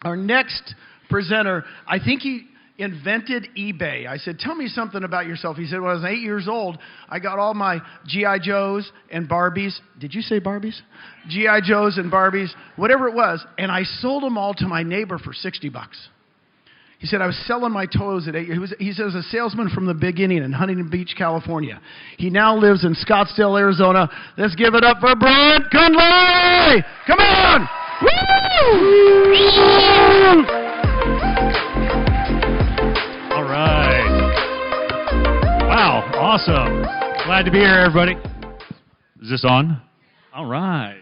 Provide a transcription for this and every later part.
Our next presenter, I think he invented eBay. I said, tell me something about yourself. He said, when I was 8 years old, I got all my G.I. Joes and Barbies. Did you say Barbies? G.I. Joes and Barbies, whatever it was, and I sold them all to my neighbor for $60. He said, I was selling my toys at 8 years. He says, a salesman from the beginning in Huntington Beach, California. He now lives in Scottsdale, Arizona. Let's give it up for Brent Conley! Come on! Woo! All right. Wow, awesome. Glad to be here, everybody. Is this on? All right.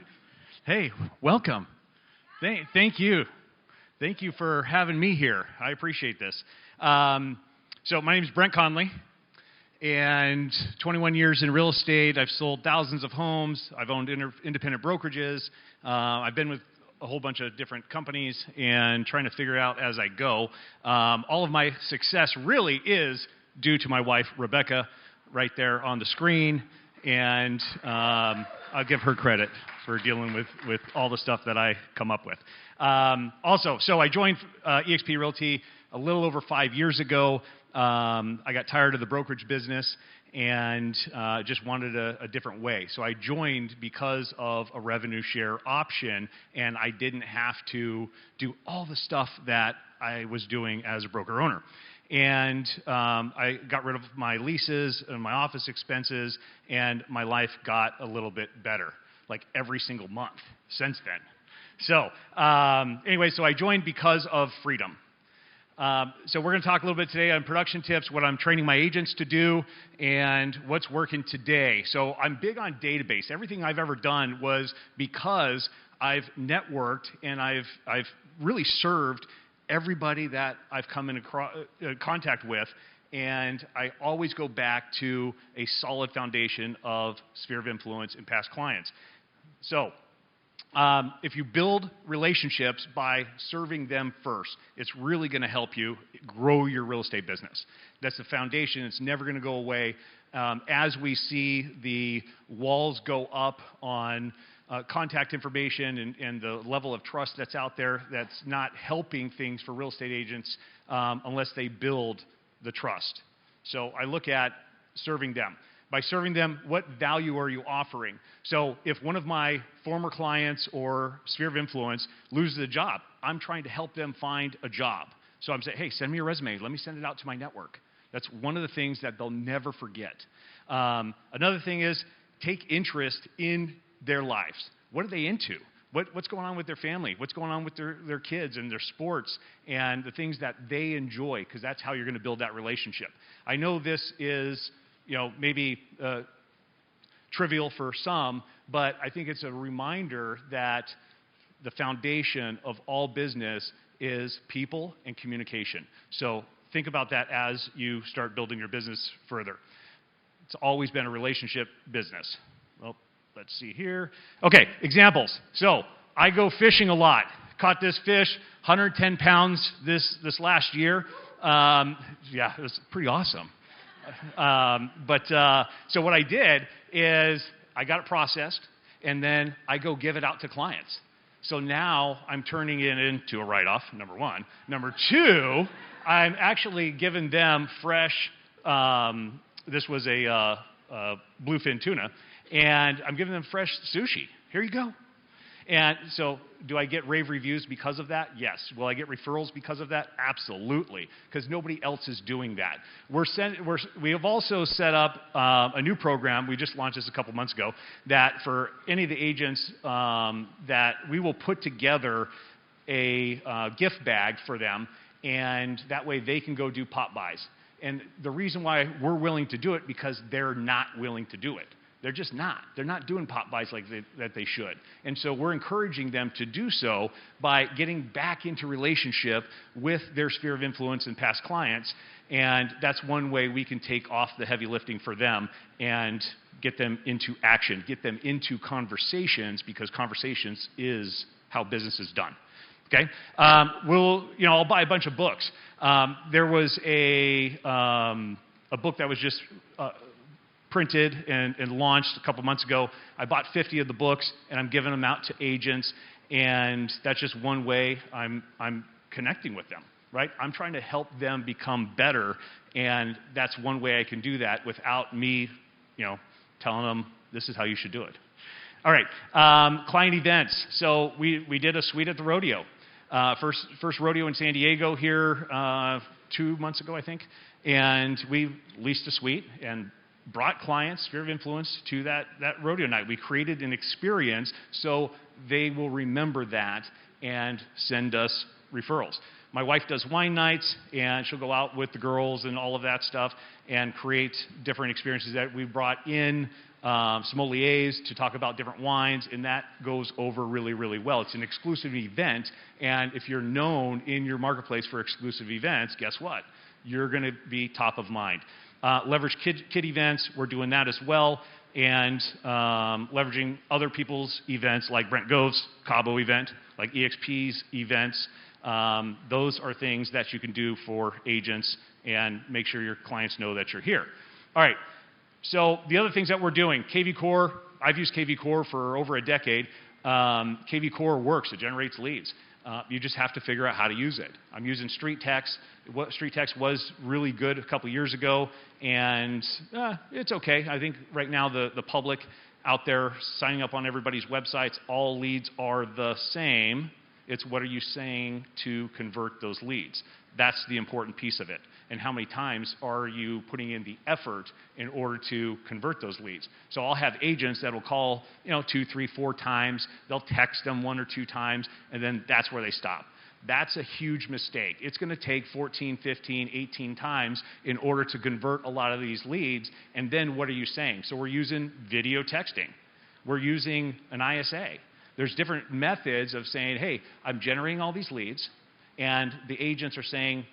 Hey, welcome. Thank you. Thank you for having me here. I appreciate this. So my name is Brent Conley, and 21 years in real estate. I've sold thousands of homes. I've owned independent brokerages. I've been with a whole bunch of different companies and trying to figure it out as I go. All of my success really is due to my wife, Rebecca, right there on the screen, and I'll give her credit for dealing with all the stuff that I come up with. So I joined eXp Realty a little over 5 years ago. I got tired of the brokerage business and just wanted a different way. So I joined because of a revenue share option, and I didn't have to do all the stuff that I was doing as a broker owner. And I got rid of my leases and my office expenses, and my life got a little bit better, like every single month since then. So anyway, so I joined because of freedom. So we're going to talk a little bit today on production tips, what I'm training my agents to do, and what's working today. So I'm big on database. Everything I've ever done was because I've networked and I've really served everybody that I've come in contact with, and I always go back to a solid foundation of sphere of influence and past clients. So if you build relationships by serving them first, it's really going to help you grow your real estate business. That's the foundation. It's never going to go away. As we see the walls go up on contact information and the level of trust that's out there, that's not helping things for real estate agents unless they build the trust. So I look at serving them. By serving them, what value are you offering? So if one of my former clients or sphere of influence loses a job, I'm trying to help them find a job. So I'm saying, hey, send me your resume. Let me send it out to my network. That's one of the things that they'll never forget. Another thing is take interest in their lives. What are they into? What's going on with their family? What's going on with their kids and their sports and the things that they enjoy, because that's how you're going to build that relationship. I know this is maybe trivial for some, but I think it's a reminder that the foundation of all business is people and communication. So think about that as you start building your business further. It's always been a relationship business. Well, let's see here. Okay, examples. So I go fishing a lot. Caught this fish, 110 pounds this last year. Yeah, it was pretty awesome. So what I did is I got it processed, and then I go give it out to clients. So now I'm turning it into a write-off, number one. Number two, I'm actually giving them fresh, this was a bluefin tuna, and I'm giving them fresh sushi. Here you go. And so do I get rave reviews because of that? Yes. Will I get referrals because of that? Absolutely, because nobody else is doing that. We have also set up a new program. We just launched this a couple months ago, that for any of the agents that we will put together a gift bag for them, and that way they can go do pop buys. And the reason why we're willing to do it, because they're not willing to do it. They're just not. They're not doing pop buys like that they should. And so we're encouraging them to do so by getting back into relationship with their sphere of influence and past clients. And that's one way we can take off the heavy lifting for them and get them into action, get them into conversations, because conversations is how business is done. Okay? I'll buy a bunch of books. There was a book that was just printed and launched a couple months ago. I bought 50 of the books, and I'm giving them out to agents. And that's just one way I'm connecting with them, right? I'm trying to help them become better, and that's one way I can do that without me, telling them this is how you should do it. All right, client events. So we did a suite at the rodeo. First rodeo in San Diego here 2 months ago, I think. And we leased a suite and brought clients, Sphere of Influence, to that rodeo night. We created an experience so they will remember that and send us referrals. My wife does wine nights, and she'll go out with the girls and all of that stuff and create different experiences that we brought in sommeliers to talk about different wines, and that goes over really, really well. It's an exclusive event, and if you're known in your marketplace for exclusive events, guess what? You're going to be top of mind. Leverage kid events, we're doing that as well, and leveraging other people's events like Brent Gove's CABO event, like EXP's events. Those are things that you can do for agents and make sure your clients know that you're here. All right. So the other things that we're doing, KV Core, I've used KV Core for over a decade. KV Core works. It generates leads. You just have to figure out how to use it. I'm using Street Text. Street Text was really good a couple years ago, and it's okay. I think right now the public out there signing up on everybody's websites, all leads are the same. It's what are you saying to convert those leads? That's the important piece of it. And how many times are you putting in the effort in order to convert those leads? So I'll have agents that will call, 2, 3, 4 times. They'll text them 1 or 2 times, and then that's where they stop. That's a huge mistake. It's going to take 14, 15, 18 times in order to convert a lot of these leads. And then what are you saying? So we're using video texting. We're using an ISA. There's different methods of saying, hey, I'm generating all these leads, and the agents are saying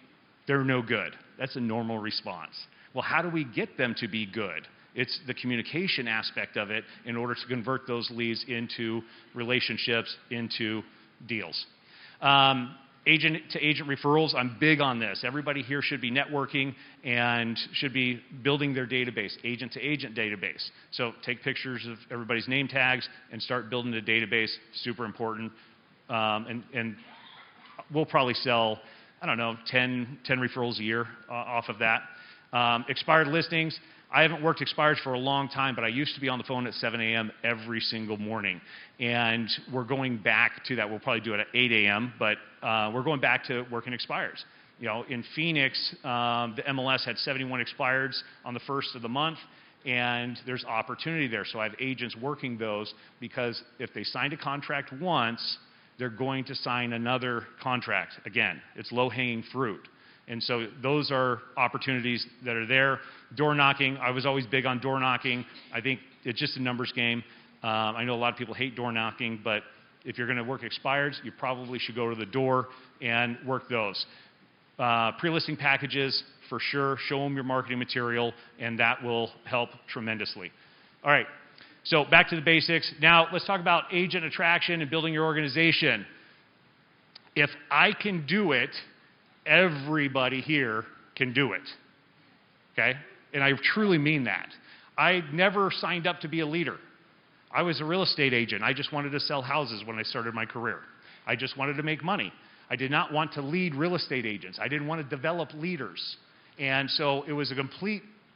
they're no good. That's a normal response. Well, how do we get them to be good? It's the communication aspect of it in order to convert those leads into relationships, into deals. Agent to agent referrals, I'm big on this. Everybody here should be networking and should be building their database, agent to agent database. So take pictures of everybody's name tags and start building a database, super important. And we'll probably sell, 10 referrals a year off of that. Expired listings. I haven't worked expireds for a long time, but I used to be on the phone at 7 a.m. every single morning. And we're going back to that. We'll probably do it at 8 a.m., but we're going back to working expireds. In Phoenix, the MLS had 71 expireds on the first of the month, and there's opportunity there. So I have agents working those because if they signed a contract once, they're going to sign another contract again. It's low-hanging fruit. And so those are opportunities that are there. Door knocking, I was always big on door knocking. I think it's just a numbers game. I know a lot of people hate door knocking, but if you're going to work expireds, you probably should go to the door and work those. Pre-listing packages, for sure. Show them your marketing material, and that will help tremendously. All right, so back to the basics. Now let's talk about agent attraction and building your organization. If I can do it, everybody here can do it, okay? And I truly mean that. I never signed up to be a leader. I was a real estate agent. I just wanted to sell houses when I started my career. I just wanted to make money. I did not want to lead real estate agents. I didn't want to develop leaders. And so it was a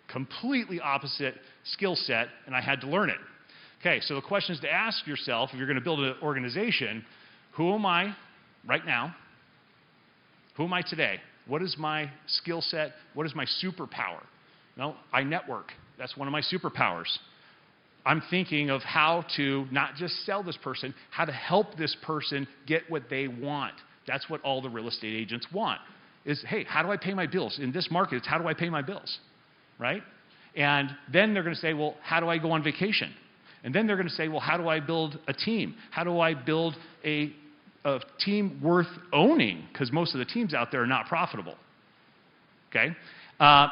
completely opposite skill set, and I had to learn it. Okay, so the question is to ask yourself, if you're going to build an organization, who am I right now? Who am I today? What is my skill set? What is my superpower? I network. That's one of my superpowers. I'm thinking of how to not just sell this person, how to help this person get what they want. That's what all the real estate agents want is, hey, how do I pay my bills? In this market, it's how do I pay my bills, right? And then they're going to say, well, how do I go on vacation? And then they're going to say, well, how do I build a team? How do I build a team worth owning, because most of the teams out there are not profitable, okay?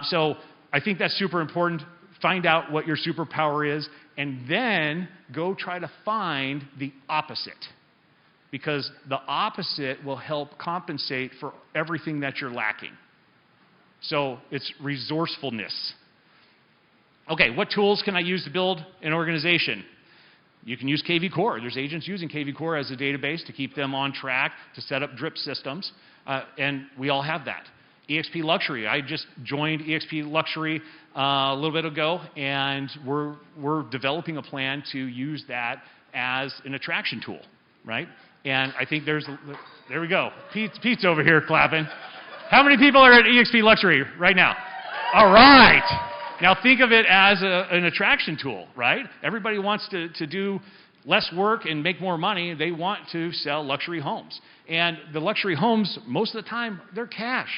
So I think that's super important. Find out what your superpower is, and then go try to find the opposite, because the opposite will help compensate for everything that you're lacking. So it's resourcefulness. Okay, what tools can I use to build an organization? You can use KV Core. There's agents using KV Core as a database to keep them on track, to set up drip systems, and we all have that. EXP Luxury. I just joined EXP Luxury a little bit ago, and we're developing a plan to use that as an attraction tool, right? And I think there we go. Pete's over here clapping. How many people are at EXP Luxury right now? All right. Now think of it as an attraction tool, right? Everybody wants to do less work and make more money. They want to sell luxury homes. And the luxury homes, most of the time, they're cash.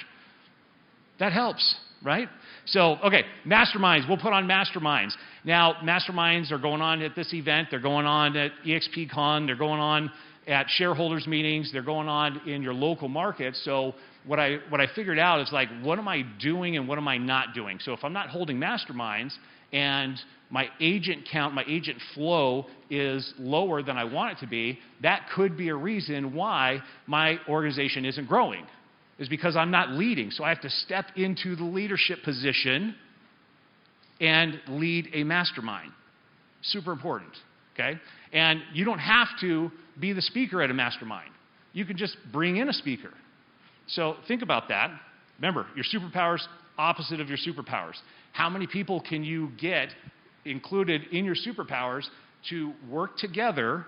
That helps, right? So, okay, masterminds. We'll put on masterminds. Now, masterminds are going on at this event. They're going on at EXPCon. They're going on at shareholders meetings. They're going on in your local market. So what I figured out is, like, what am I doing and what am I not doing? So if I'm not holding masterminds and my agent count, my agent flow is lower than I want it to be, that could be a reason why my organization isn't growing, is because I'm not leading. So I have to step into the leadership position and lead a mastermind. Super important, okay? And you don't have to be the speaker at a mastermind. You can just bring in a speaker. So think about that. Remember, your superpowers, opposite of your superpowers. How many people can you get included in your superpowers to work together,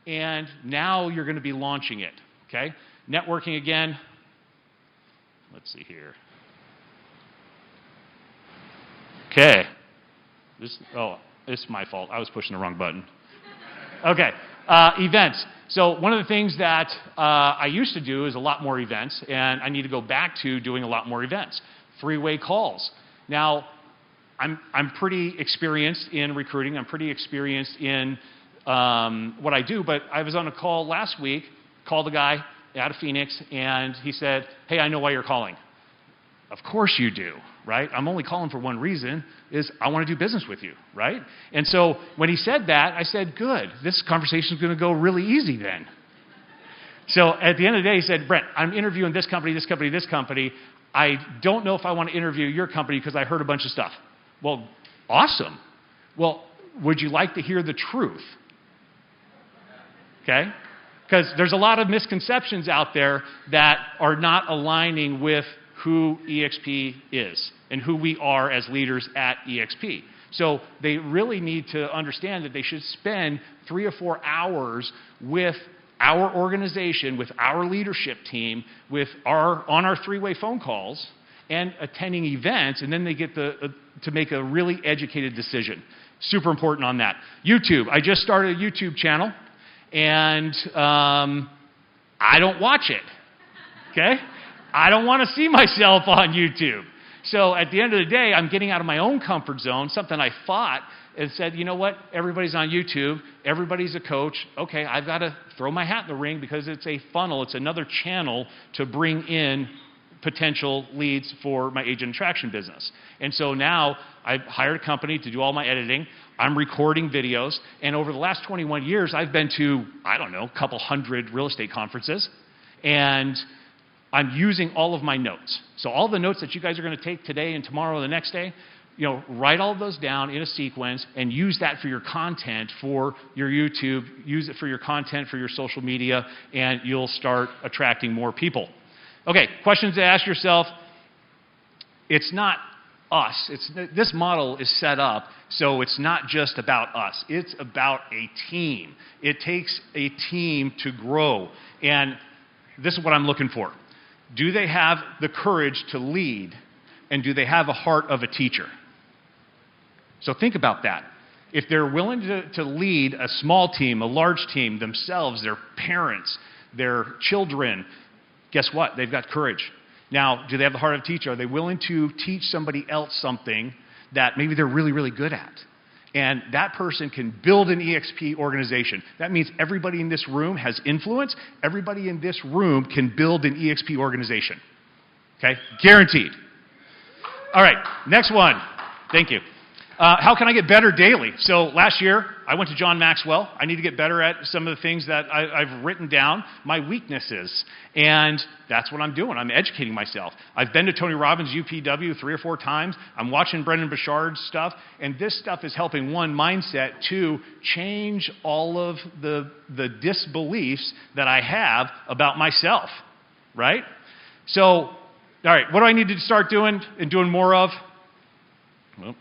and now you're going to be launching it, okay? Networking again. Let's see here. Okay. This is my fault. I was pushing the wrong button. Okay. Events. So one of the things that I used to do is a lot more events, and I need to go back to doing a lot more events. Three-way calls. Now, I'm pretty experienced in recruiting. I'm pretty experienced in what I do, but I was on a call last week, called a guy out of Phoenix, and he said, hey, I know why you're calling. Of course you do, right? I'm only calling for one reason, is I want to do business with you, right? And so when he said that, I said, good, this conversation is going to go really easy then. So at the end of the day, he said, Brent, I'm interviewing this company, this company, this company. I don't know if I want to interview your company because I heard a bunch of stuff. Well, awesome. Well, would you like to hear the truth? Okay? Because there's a lot of misconceptions out there that are not aligning with who EXP is and who we are as leaders at EXP. So they really need to understand that they should spend 3 or 4 hours with our organization, with our leadership team, on our three-way phone calls and attending events, and then they get to make a really educated decision. Super important on that. YouTube. I just started a YouTube channel, and I don't watch it, okay? I don't want to see myself on YouTube. So at the end of the day, I'm getting out of my own comfort zone, something I fought, and said, you know what, everybody's on YouTube, everybody's a coach. Okay, I've got to throw my hat in the ring because it's a funnel, it's another channel to bring in potential leads for my agent attraction business. And so now I've hired a company to do all my editing. I'm recording videos. And over the last 21 years, I've been to, I don't know, a couple hundred real estate conferences. And I'm using all of my notes. So all the notes that you guys are going to take today and tomorrow and the next day, you know, write all of those down in a sequence and use that for your content for your YouTube, use it for your content for your social media, and you'll start attracting more people. Okay, questions to ask yourself. It's not us. This model is set up so it's not just about us. It's about a team. It takes a team to grow. And this is what I'm looking for. Do they have the courage to lead? And do they have a heart of a teacher? So think about that. If they're willing to lead a small team, a large team, themselves, their parents, their children, guess what? They've got courage. Now, do they have the heart of a teacher? Are they willing to teach somebody else something that maybe they're really, really good at? And that person can build an EXP organization. That means everybody in this room has influence. Everybody in this room can build an EXP organization. Okay? Guaranteed. All right, next one. Thank you. How can I get better daily? So last year, I went to John Maxwell. I need to get better at some of the things that I've written down, my weaknesses. And that's what I'm doing. I'm educating myself. I've been to Tony Robbins' UPW 3 or 4 times. I'm watching Brendan Bouchard's stuff. And this stuff is helping, 1, mindset, 2, change all of the disbeliefs that I have about myself, right? So, all right, what do I need to start doing and doing more of? Well,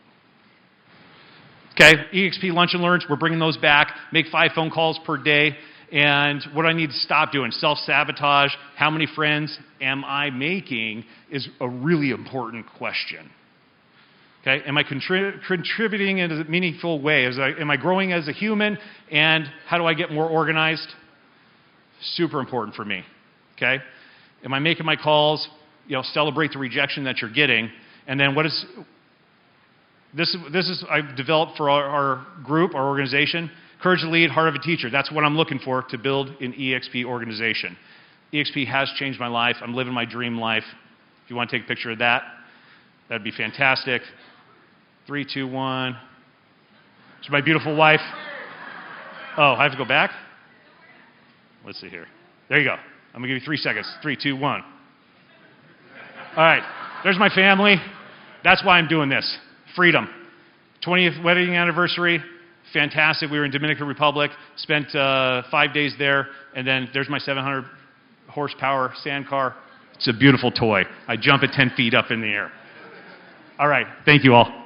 okay, EXP Lunch and Learns, we're bringing those back. Make 5 phone calls per day. And what do I need to stop doing? Self-sabotage. How many friends am I making is a really important question. Okay, am I contributing in a meaningful way? Am I growing as a human? And how do I get more organized? Super important for me. Okay, am I making my calls? Celebrate the rejection that you're getting. And then what is... This is I've developed for our group, our organization, courage to lead, heart of a teacher. That's what I'm looking for to build an EXP organization. EXP has changed my life. I'm living my dream life. If you want to take a picture of that, that'd be fantastic. 3, 2, 1. It's my beautiful wife. Oh, I have to go back? Let's see here. There you go. I'm going to give you 3 seconds. 3, 2, 1. All right. There's my family. That's why I'm doing this. Freedom. 20th wedding anniversary. Fantastic. We were in Dominican Republic. Spent 5 days there. And then there's my 700 horsepower sand car. It's a beautiful toy. I jump at 10 feet up in the air. All right. Thank you all.